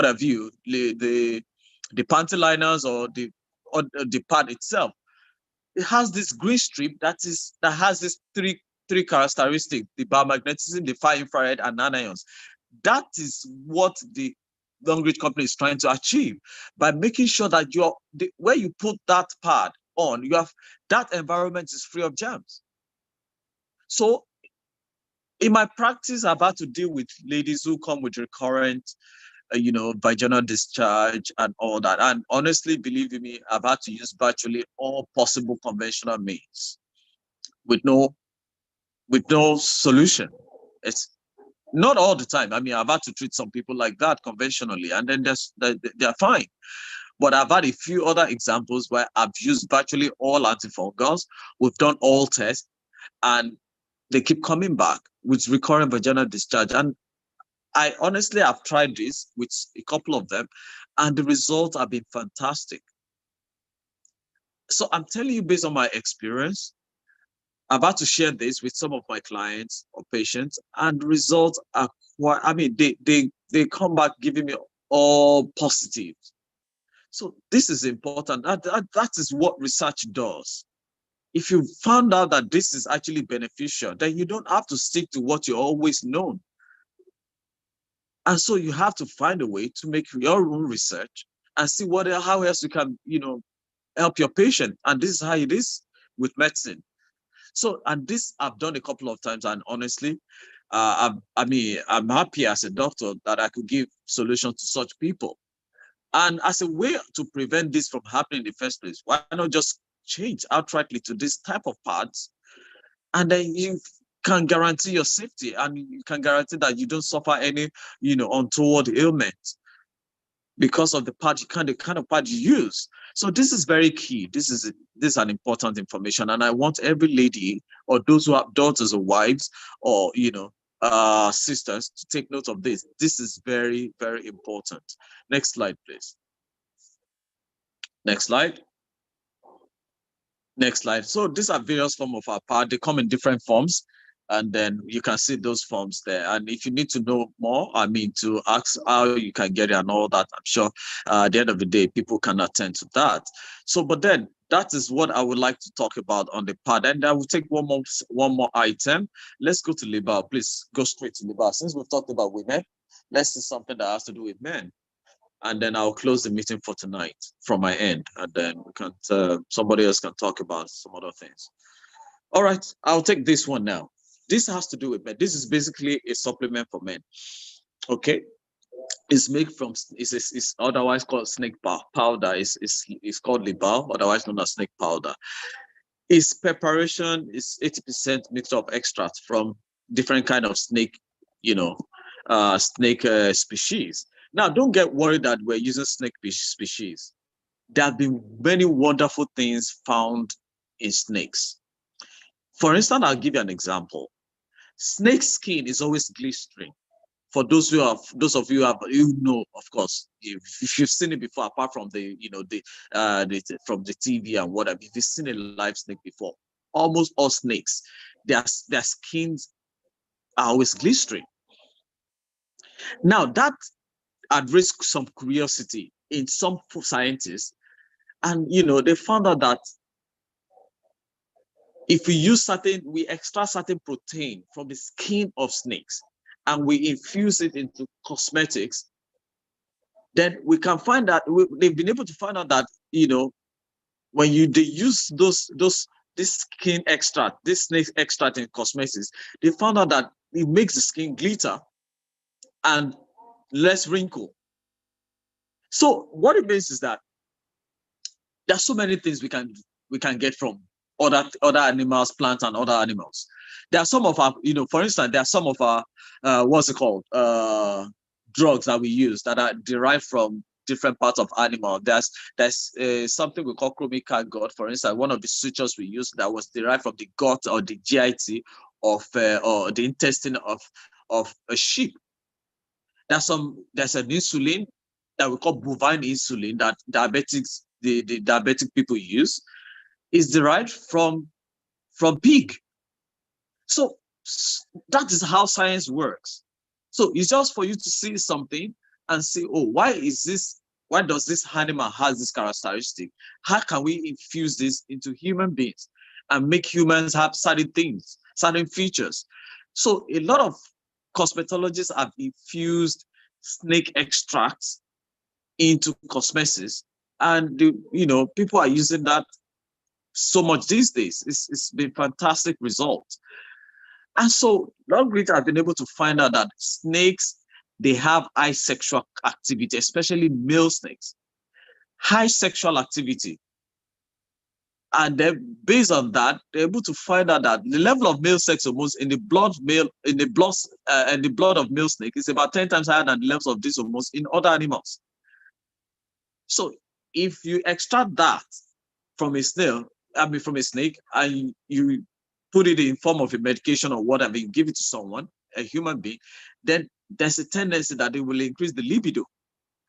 have you, the panty liners or the pad itself. It has this green strip that has this three characteristics: the biomagnetism, the far infrared, and anions. That is what the long reach company is trying to achieve by making sure that where you put that pad on, that environment is free of germs. So in my practice, I've had to deal with ladies who come with recurrent, vaginal discharge and all that. And honestly, believe me, I've had to use virtually all possible conventional means with no solution. It's not all the time. I mean, I've had to treat some people like that conventionally, and then they're fine. But I've had a few other examples where I've used virtually all antifungals. We've done all tests, and they keep coming back with recurrent vaginal discharge. And I honestly have tried this with a couple of them, and the results have been fantastic. So I'm telling you, based on my experience, I've had to share this with some of my clients or patients, and the results are quite, they come back giving me all positive. So this is important. That is what research does. If you found out that this is actually beneficial, then you don't have to stick to what you always known. And so you have to find a way to make your own research and see how else you can, help your patient. And this is how it is with medicine. So, and this I've done a couple of times, and honestly, I'm happy as a doctor that I could give solutions to such people. And as a way to prevent this from happening in the first place, why not just change outrightly to this type of pads, and then you can guarantee your safety, and you can guarantee that you don't suffer any, untoward ailments because of the pad, the kind of pad you use. So this is very key. This is an important information, and I want every lady or those who have daughters or wives or sisters to take note of this. This is very, very important. Next slide, please. Next slide. Next slide. So these are various forms of our pad. They come in different forms, and then you can see those forms there. And if you need to know more, to ask how you can get it and all that, I'm sure at the end of the day, people can attend to that. So, but then that is what I would like to talk about on the pad. And I will take one more item. Let's go to Libao. Please go straight to Libao. Since we've talked about women, let's see something that has to do with men. And then I'll close the meeting for tonight from my end. And then we can somebody else can talk about some other things. All right, I'll take this one now. This has to do with men. This is basically a supplement for men. Okay, it's made from, it's otherwise called snake powder. It's called Libao, otherwise known as snake powder. Its preparation is 80% mixture of extracts from different kind of snake, species. Now, don't get worried that we're using snake species. There have been many wonderful things found in snakes. For instance, I'll give you an example. Snake skin is always glistering. For those of you of course, if you've seen it before, apart from from the TV and whatever, if you've seen a live snake before, almost all snakes, their skins are always glistering. Now that addressed some curiosity in some scientists, and they found out that if we extract certain protein from the skin of snakes and we infuse it into cosmetics, then we can find that they've been able to find out that when they use this skin extract, this snake extract in cosmetics, they found out that it makes the skin glitter and less wrinkle. So what it means is that there's so many things we can get from other animals, plants, and other animals. There are some of our, for instance, there are some of our drugs that we use that are derived from different parts of animal. There's something we call ᴘʀᴅᴜᴜᴜᴜ. For instance, one of the sutures we use that was derived from the gut or the GIT of or the intestine of a sheep. There's an insulin that we call bovine insulin that the diabetic people use, is derived from pig. So that is how science works. So it's just for you to see something and say, oh, why does this animal has this characteristic? How can we infuse this into human beings and make humans have certain things, certain features? So a lot of cosmetologists have infused snake extracts into cosmetics, and people are using that so much these days. It's been fantastic results. And so Longreach have been able to find out that snakes, they have high sexual activity, especially male snakes, high sexual activity. And then based on that, they're able to find out that the level of male sex hormones in the blood of male snake is about 10 times higher than the levels of these hormones in other animals. So if you extract that from a snake, and you put it in form of a medication or whatever, you give it to someone, a human being, then there's a tendency that it will increase the libido.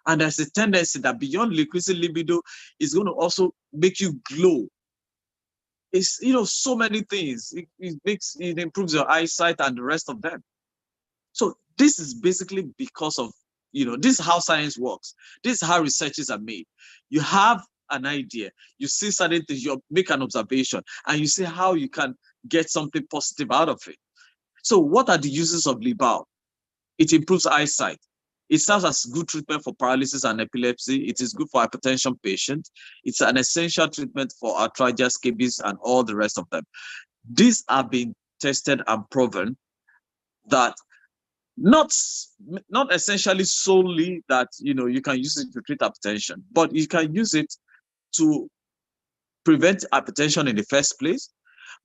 And there's a tendency that beyond increasing libido, is going to also make you glow. It's, so many things. It improves your eyesight and the rest of them. So this is basically because of, this is how science works. This is how researches are made. You have an idea, you see certain things, you make an observation, and you see how you can get something positive out of it. So what are the uses of Libao? It improves eyesight. It serves as good treatment for paralysis and epilepsy. It is good for hypertension patients. It's an essential treatment for arthritis, scabies, and all the rest of them. These have been tested and proven that Not essentially solely that you can use it to treat hypertension, but you can use it to prevent hypertension in the first place.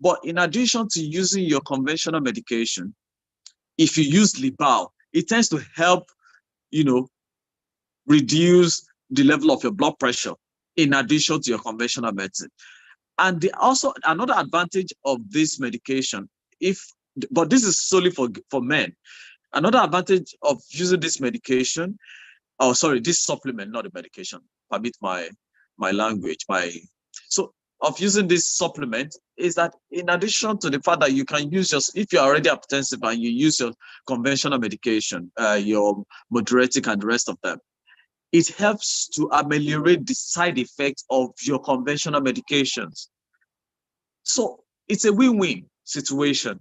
But in addition to using your conventional medication, if you use Libao, it tends to help reduce the level of your blood pressure in addition to your conventional medicine. And also another advantage of this medication, but this is solely for men. Another advantage of using this medication, this supplement, not the medication, permit my language, of using this supplement is that in addition to the fact that you can use if you're already hypertensive and you use your conventional medication, your moderatic and the rest of them, it helps to ameliorate the side effects of your conventional medications. So it's a win-win situation.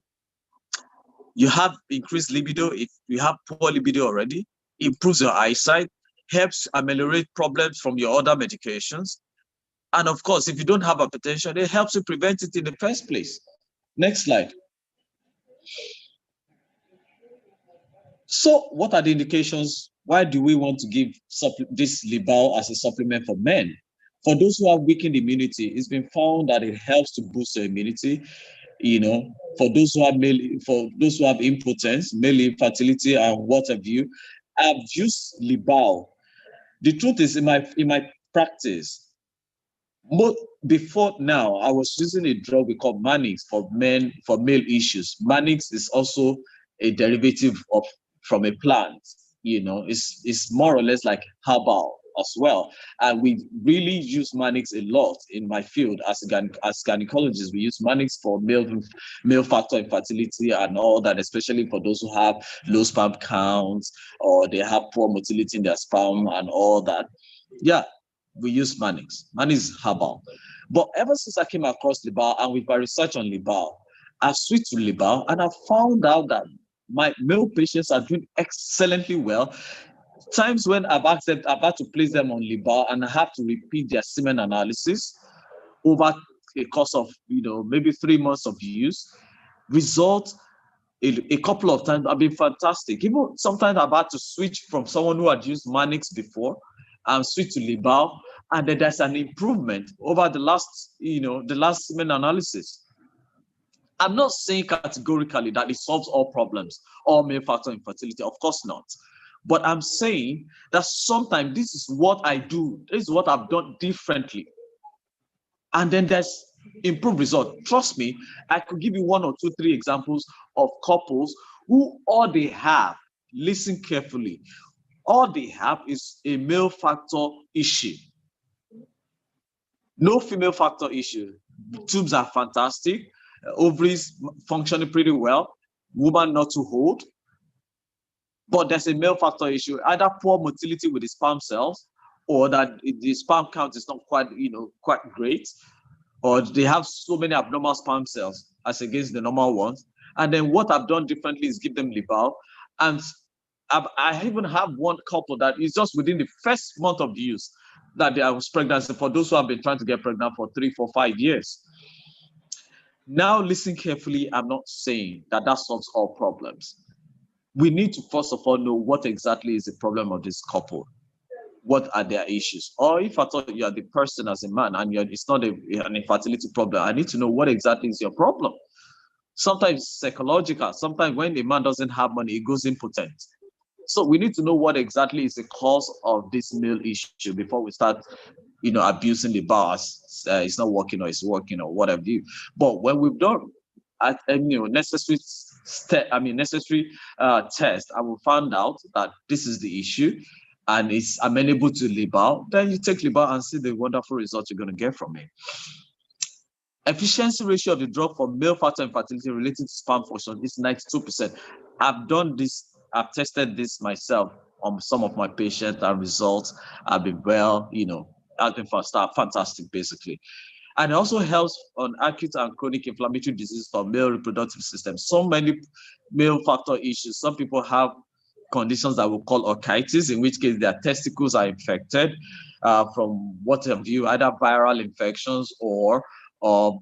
You have increased libido if you have poor libido already, improves your eyesight, helps ameliorate problems from your other medications. And of course, if you don't have hypertension, it helps you prevent it in the first place. Next slide. So what are the indications? Why do we want to give this Libao as a supplement for men? For those who have weakened immunity, it's been found that it helps to boost your immunity. For those who have impotence, male infertility, and what have you, I've used Libao. The truth is, in my practice, before now, I was using a drug we call Mannix for male issues. Mannix is also a derivative from a plant. It's more or less like herbal as well. And we really use Mannix a lot in my field as gynecologists. We use Mannix for male factor infertility and all that, especially for those who have low sperm counts or they have poor motility in their sperm and all that. Yeah, we use Mannix. Mannix is herbal. But ever since I came across Libao and with my research on Libao, I've switched to Libao and I found out that my male patients are doing excellently well. Times when I've had to place them on Libao and I have to repeat their semen analysis over a course of maybe 3 months of use, results a couple of times have been fantastic. Even sometimes I've had to switch from someone who had used Mannix before and switch to Libao, and then there's an improvement over the last semen analysis. I'm not saying categorically that it solves all problems, all male factor infertility, of course not. But I'm saying that sometimes this is what I do, this is what I've done differently. And then there's improved result. Trust me, I could give you 1 or 2, 3 examples of couples who all they have, listen carefully, all they have is a male factor issue. No female factor issue. Tubes are fantastic. Ovaries functioning pretty well, woman not too old, but there's a male factor issue, either poor motility with the sperm cells, or that the sperm count is not quite great, or they have so many abnormal sperm cells as against the normal ones. And then what I've done differently is give them Libao, and I even have one couple that is just within the first month of use that I was pregnant. For those who have been trying to get pregnant for 3, 4, 5 years. Now, listen carefully. I'm not saying that solves all problems. We need to first of all know what exactly is the problem of this couple. What are their issues? Or if I thought you are the person as a man and it's not an infertility problem, I need to know what exactly is your problem. Sometimes it's psychological. Sometimes when the man doesn't have money, he goes impotent. So we need to know what exactly is the cause of this male issue before we start abusing the bars. It's not working or it's working or whatever. But when we've done necessary test, I will find out that this is the issue and it's amenable to Libao. Then you take Libao and see the wonderful results you're going to get from it. Efficiency ratio of the drug for male factor infertility related to sperm function is 92%. I've done this. I've tested this myself on some of my patients and results have been has been fantastic, basically. And it also helps on acute and chronic inflammatory diseases for male reproductive system. So many male factor issues. Some people have conditions that we call orchitis, in which case their testicles are infected from what have you, either viral infections or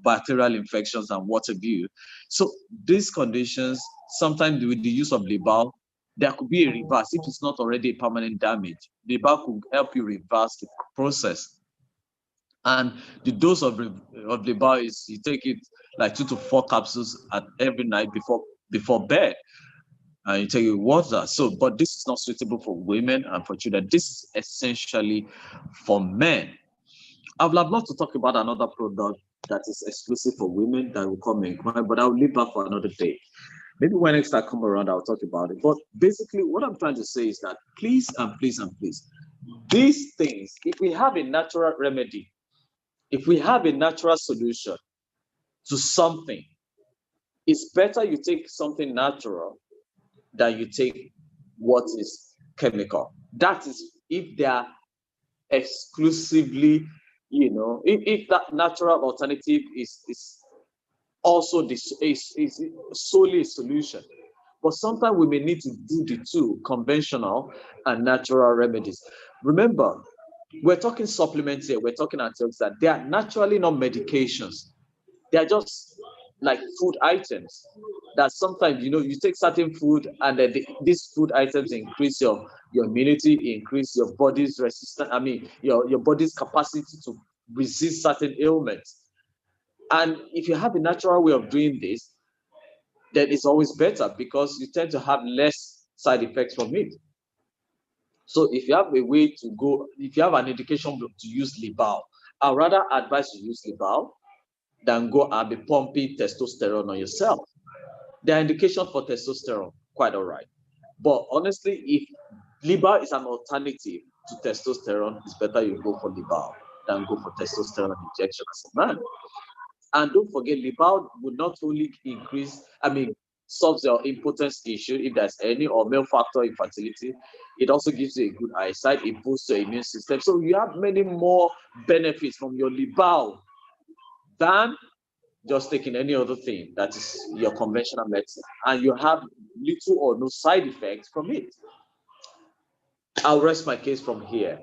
bacterial infections and what have you. So these conditions, sometimes with the use of Libao, there could be a reverse. If it's not already a permanent damage, Libao could help you reverse the process. And the dose of Libao is, you take it like 2 to 4 capsules every night before bed. And you take it water. So, but this is not suitable for women and for children. This is essentially for men. I would love to talk about another product that is exclusive for women that will come in, but I'll leave that for another day. Maybe when next I come around, I'll talk about it. But basically, what I'm trying to say is that please and please and please, these things, if we have a natural remedy, if we have a natural solution to something, it's better you take something natural than you take what is chemical. That is if they are exclusively, you know, if that natural alternative is also is solely a solution. But sometimes we may need to do the two, conventional and natural remedies. Remember, we're talking supplements here, we're talking antioxidants. They are naturally not medications. They are just like food items that sometimes, you know, you take certain food and then these food items increase your immunity, increase your body's resistance, your body's capacity to resist certain ailments. And if you have a natural way of doing this, then it's always better because you tend to have less side effects from it. So if you have a way to go, if you have an indication to use Libao, I'd rather advise you use Libao than go and be pumping testosterone on yourself. There are indications for testosterone, quite all right. But honestly, if Libao is an alternative to testosterone, it's better you go for Libao than go for testosterone injection as a man. And don't forget, Libao will not only solves your impotence issue, if there's any, or male factor infertility, it also gives you a good eyesight, it boosts your immune system. So you have many more benefits from your Libao than just taking any other thing that is your conventional medicine. And you have little or no side effects from it. I'll rest my case from here.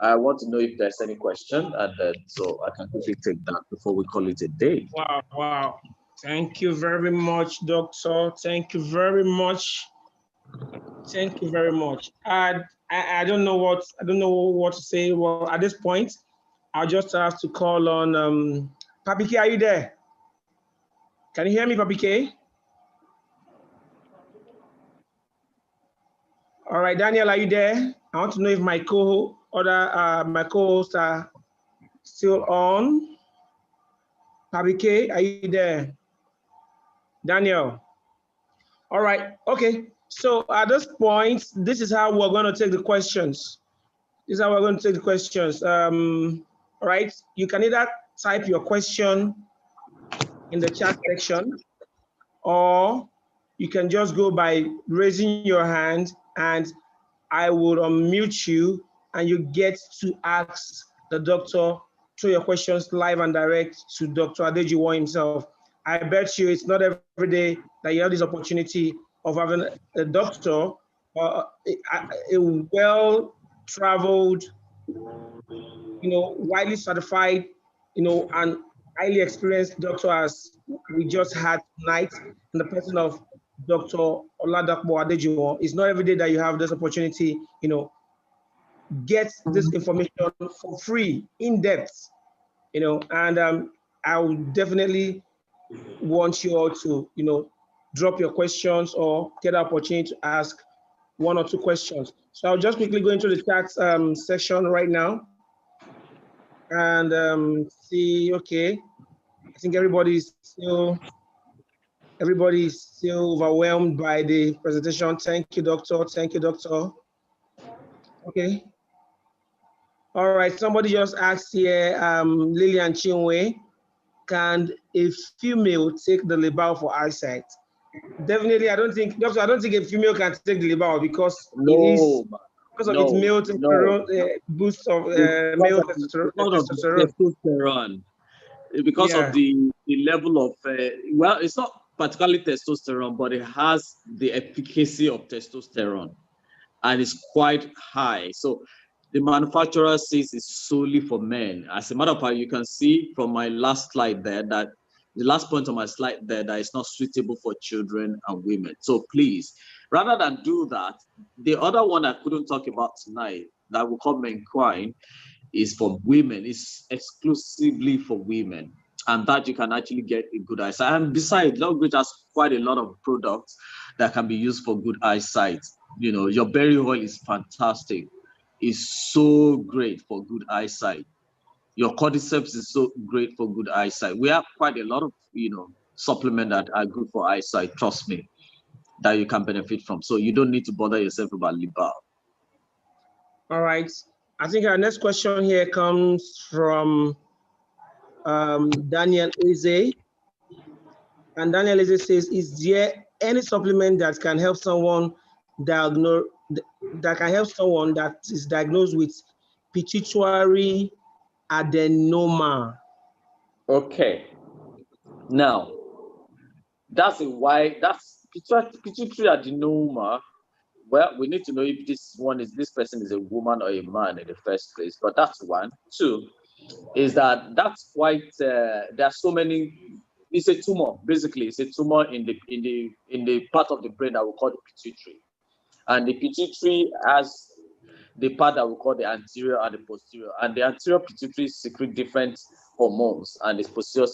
I want to know if there's any question, and then so I can quickly take that before we call it a day. Wow. Thank you very much, Doctor. Thank you very much. Thank you very much. I don't know what to say. Well, at this point, I'll just have to call on Papi K. Are you there? Can you hear me, Papi K? All right, Daniel, are you there? I want to know if my co-hosts are still on. Papi K, are you there? Daniel. All right, okay. So at this point, this is how we're going to take the questions. All right, you can either type your question in the chat section, or you can just go by raising your hand and I will unmute you and you get to ask the doctor through your questions live and direct to Dr. Adejuwon himself. I bet you it's not every day that you have this opportunity of having a doctor, a well-traveled, widely certified, and highly experienced doctor as we just had tonight in the person of Dr. Oladapo Adejuwon. It's not every day that you have this opportunity, get this information for free, in depth, and I would definitely want you all to, drop your questions or get the opportunity to ask 1 or 2 questions. So I'll just quickly go into the chat section right now and see, okay, I think everybody's still overwhelmed by the presentation. Thank you, doctor. Thank you, doctor. Okay. All right, somebody just asked here, Lillian Chinwe, can a female take the Libao for eyesight? Definitely, I don't think a female can take the Libao because its male boost of male testosterone. Because of the level of it's not particularly testosterone, but it has the efficacy of testosterone, and it's quite high. So the manufacturer says it's solely for men. As a matter of fact, you can see from my last slide there that the last point on my slide there that it's not suitable for children and women. So please, Rather than do that, the other one I couldn't talk about tonight that we call ᴡɪᴛ is for women. It's exclusively for women. And that you can actually get a good eyesight. And besides, Longbridge has quite a lot of products that can be used for good eyesight. You know, your berry oil is fantastic. It's so great for good eyesight. Your cordyceps is so great for good eyesight. We have quite a lot of, supplements that are good for eyesight, trust me, that you can benefit from. So you don't need to bother yourself about Libao. All right. I think our next question here comes from Daniel Eze. And Daniel Eze says, is there any supplement that can help someone that is diagnosed with pituitary adenoma? Okay. Now, that's pituitary adenoma. Well, we need to know if this person is a woman or a man in the first place. But that's one. Two is that's quite. There are so many. It's a tumor. Basically, it's a tumor in the part of the brain that we call the pituitary, and the pituitary has the part that we call the anterior and the posterior. And the anterior pituitary secrete different hormones, and the posterior